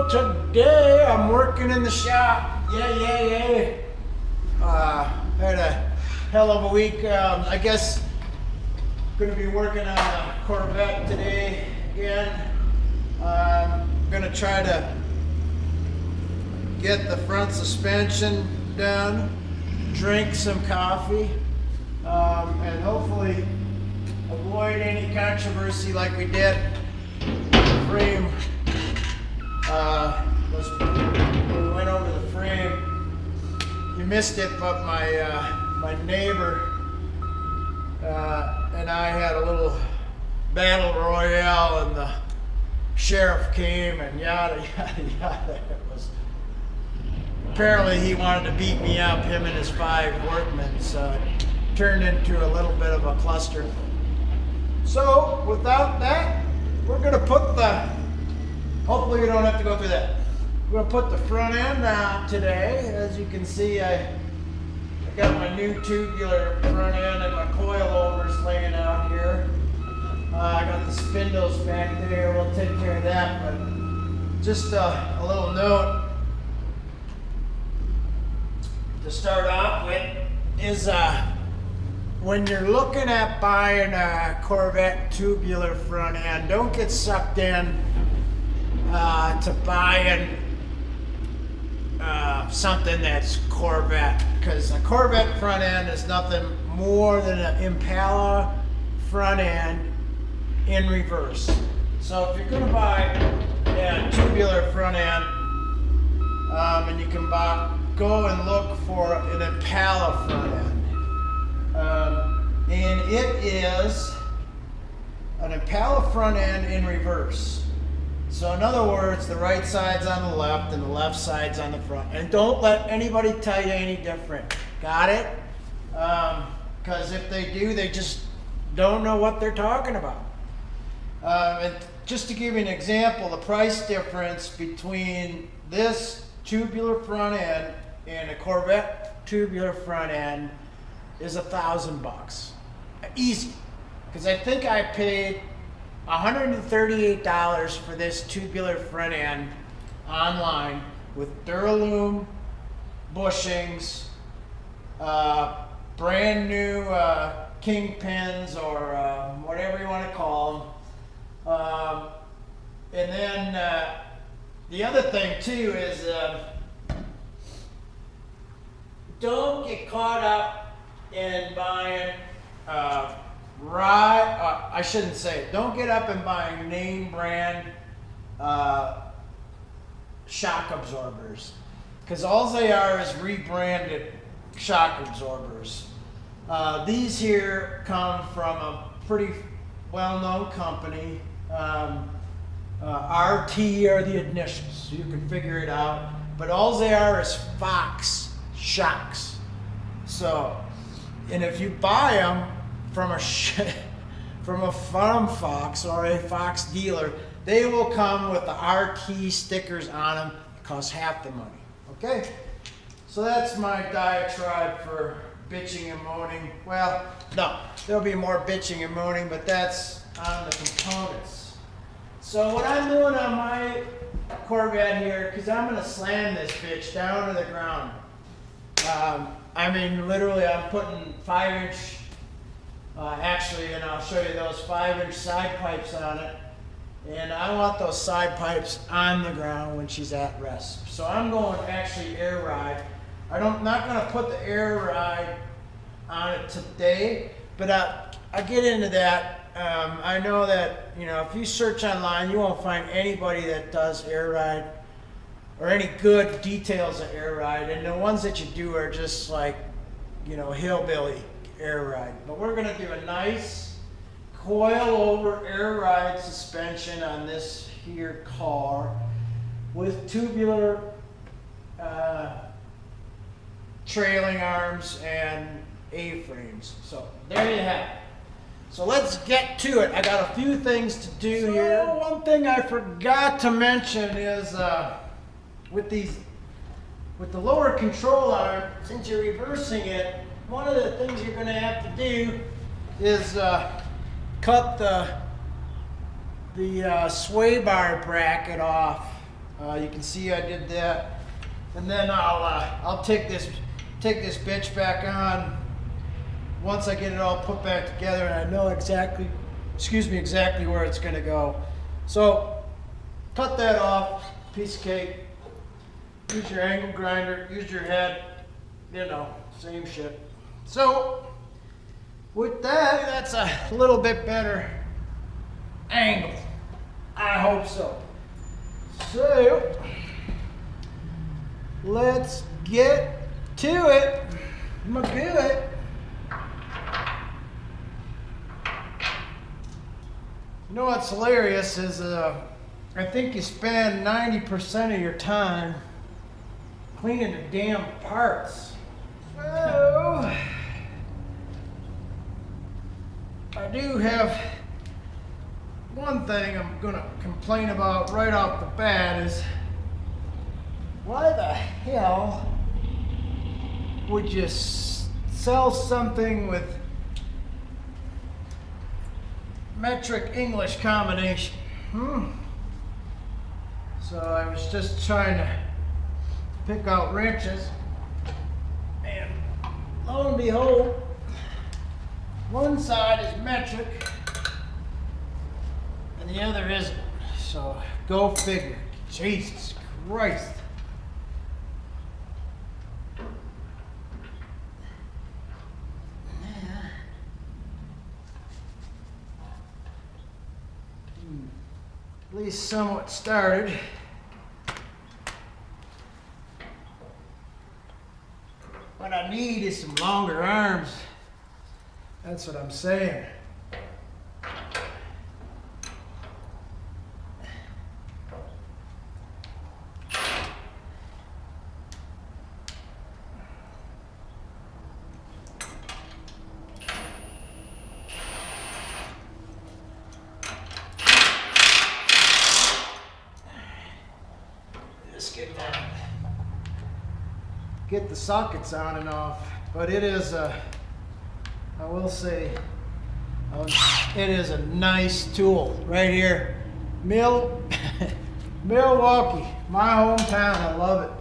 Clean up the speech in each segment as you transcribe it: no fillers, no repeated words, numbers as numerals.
today I'm working in the shop. Yay. Had a hell of a week. I guess gonna be working on the Corvette today again. Gonna try to get the front suspension done, drink some coffee, and hopefully avoid any controversy like we did. The frame, when we went over the frame, you missed it, but my neighbor and I had a little battle royale, and the sheriff came and yada. It was, apparently he wanted to beat me up, him and his 5 workmen, so it turned into a little bit of a cluster. So without that, we're gonna put hopefully we don't have to go through that. We're gonna put the front end on today. As you can see, I got my new tubular front end and my coilovers laying out here. I got the spindles back there. We'll take care of that, but just a little note to start off with is when you're looking at buying a Corvette tubular front end, don't get sucked in to buying something that's Corvette, because a Corvette front end is nothing more than an Impala front end in reverse. So if you're going to buy a tubular front end, and you can go and look for an Impala front end. And it is an Impala front end in reverse. So in other words, the right side's on the left and the left side's on the front. And don't let anybody tell you any different. Got it? Because if they do, they just don't know what they're talking about. And just to give you an example, the price difference between this tubular front end and a Corvette tubular front end is $1,000. Easy. Because I think I paid $138 for this tubular front end online with Duralume bushings, brand new kingpins, or whatever you want to call them. And then the other thing too is don't get caught up in buying I shouldn't say it. Don't get up and buying name brand shock absorbers, because all they are is rebranded shock absorbers. These here come from a pretty well-known company. RT are the initials, so you can figure it out. But all they are is Fox shocks. So, and if you buy them from a farm Fox or a Fox dealer, they will come with the RT stickers on them. It costs half the money. Okay? So that's my diatribe for bitching and moaning. Well, no, there'll be more bitching and moaning, but that's on the components. So what I'm doing on my Corvette here, because I'm going to slam this bitch down to the ground. I mean, literally, I'm putting 5-inch, actually, and I'll show you those 5-inch side pipes on it. And I want those side pipes on the ground when she's at rest. So I'm going actually air ride. I'm not going to put the air ride on it today, but I'll get into that. I know that, if you search online, you won't find anybody that does air ride or any good details of air ride. And the ones that you do are just like, hillbilly air ride. But we're going to do a nice coil over air ride suspension on this here car with tubular trailing arms and A-frames. So there you have it. So let's get to it. I got a few things to do here. One thing I forgot to mention is with the lower control arm, since you're reversing it, one of the things you're going to have to do is cut the sway bar bracket off You can see I did that, and then I'll take this bitch back on once I get it all put back together and I know exactly where it's going to go. So cut that off, piece of cake. Use your angle grinder, use your head, you know, same shit. So with that, that's a little bit better angle. I hope so. So let's get to it. I'm gonna do it. You know what's hilarious is I think you spend 90% of your time cleaning the damn parts. So I do have one thing I'm gonna complain about right off the bat is why the hell would you sell something with metric English combination? So I was just trying to pick out wrenches, and lo and behold, one side is metric and the other isn't. So go figure. Jesus Christ. At least somewhat started. What I need is some longer arms. That's what I'm saying. Get the sockets on and off, but it is I will say, it is a nice tool right here. Milwaukee, my hometown. I love it.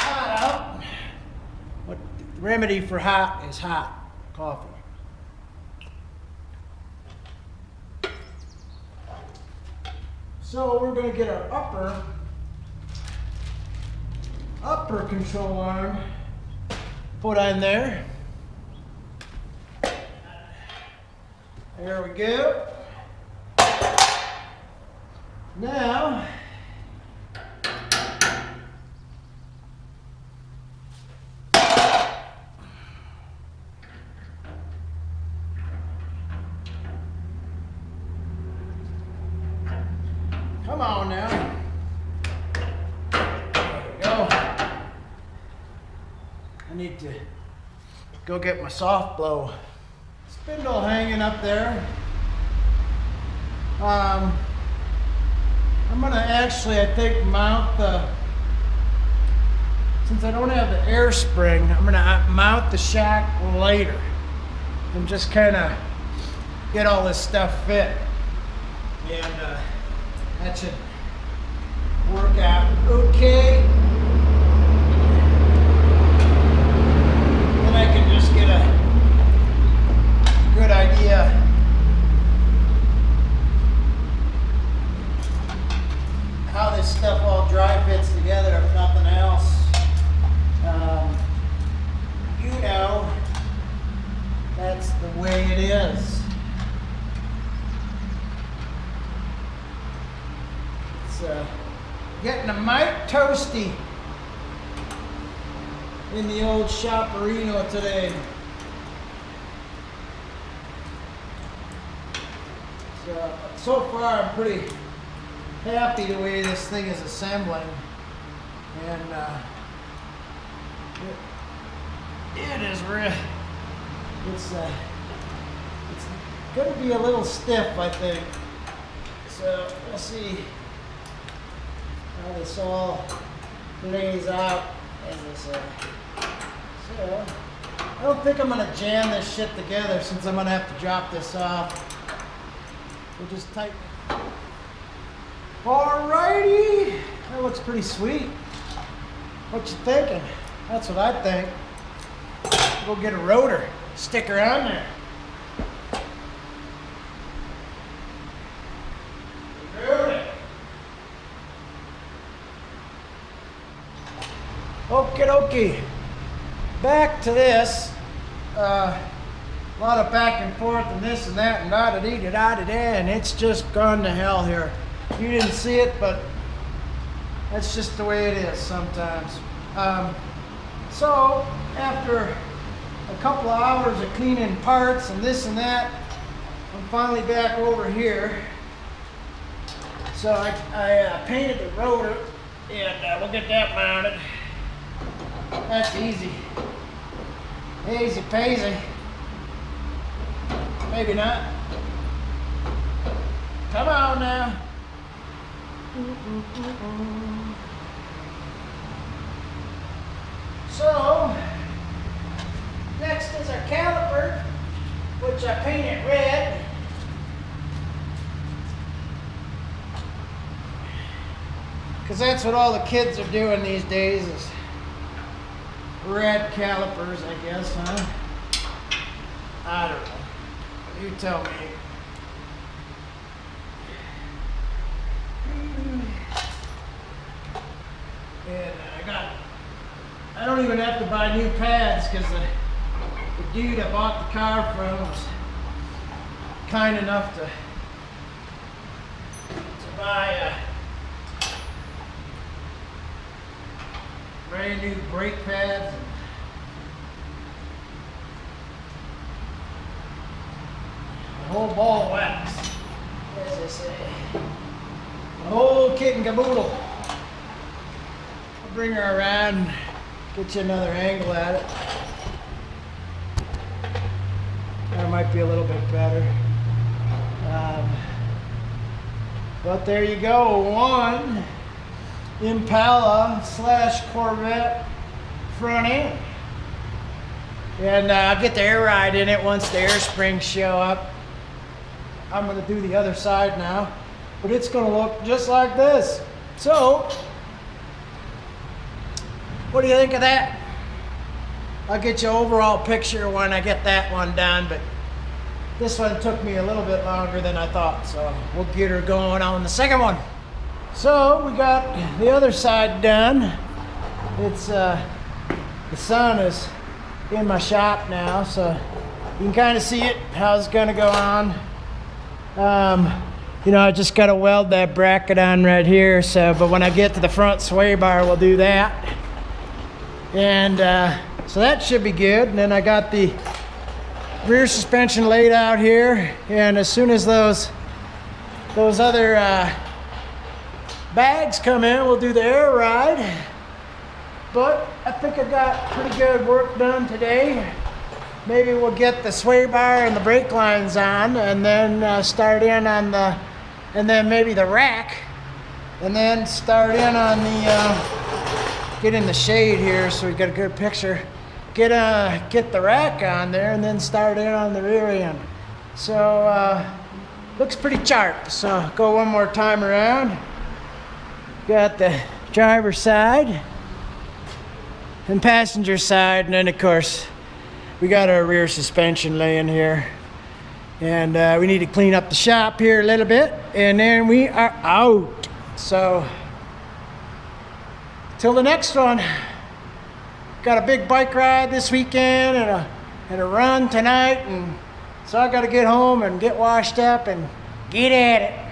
Hot out. What the remedy for hot is hot coffee. So we're going to get our upper control arm put on there. There we go. Now come on now. There we go. I need to go get my soft blow spindle hanging up there. I'm gonna actually, I think, mount the, since I don't have the air spring, I'm gonna mount the shack later and just kind of get all this stuff fit. And that should work out okay. Then I can just get a good idea how this stuff all dry fits together, if nothing else. You know, that's the way it is. Getting a mite toasty in the old Shopperino today. So far I'm pretty happy the way this thing is assembling, and it is real. It's going to be a little stiff, I think. So we'll see how this all plays out, as I say. So I don't think I'm gonna jam this shit together since I'm gonna have to drop this off. We'll just tighten it. Alrighty, that looks pretty sweet. What you thinking? That's what I think. Go get a rotor, stick her on there. Okie dokie. Back to this. A lot of back and forth and this and that and da-da-dee-da-da-da-da, and it's just gone to hell here. You didn't see it, but that's just the way it is sometimes. So after a couple of hours of cleaning parts and this and that, I'm finally back over here. So I painted the rotor, and we'll get that mounted. That's easy. Easy peasy. Maybe not. Come on now. So, next is our caliper, which I painted red. Because that's what all the kids are doing these days, is red calipers, I guess, huh? I don't know. You tell me. And I don't even have to buy new pads because the dude I bought the car from was kind enough to buy brand new brake pads. A whole ball of wax, as they say. A whole kit and caboodle. I'll bring her around, get you another angle at it. That might be a little bit better. But there you go, one Impala / Corvette front end. And I'll get the air ride in it once the air springs show up. I'm going to do the other side now, but it's going to look just like this. So, what do you think of that? I'll get you an overall picture when I get that one done, but this one took me a little bit longer than I thought, so we'll get her going on the second one. So, we got the other side done. It's, the sun is in my shop now, so you can kind of see it, how it's going to go on. You know, I just got to weld that bracket on right here, so, but when I get to the front sway bar, we'll do that. And so that should be good. And then I got the rear suspension laid out here, and as soon as those other bags come in, we'll do the air ride. But I think I got pretty good work done today. Maybe we'll get the sway bar and the brake lines on, and then start in on the, and then maybe the rack, and then start in on the, get in the shade here so we get a good picture. Get the rack on there, and then start in on the rear end. So looks pretty sharp. So go one more time around. Got the driver's side and passenger side, and then of course we got our rear suspension laying here, and we need to clean up the shop here a little bit, and then we are out. So till the next one. Got a big bike ride this weekend and a run tonight, and so I got to get home and get washed up and get at it.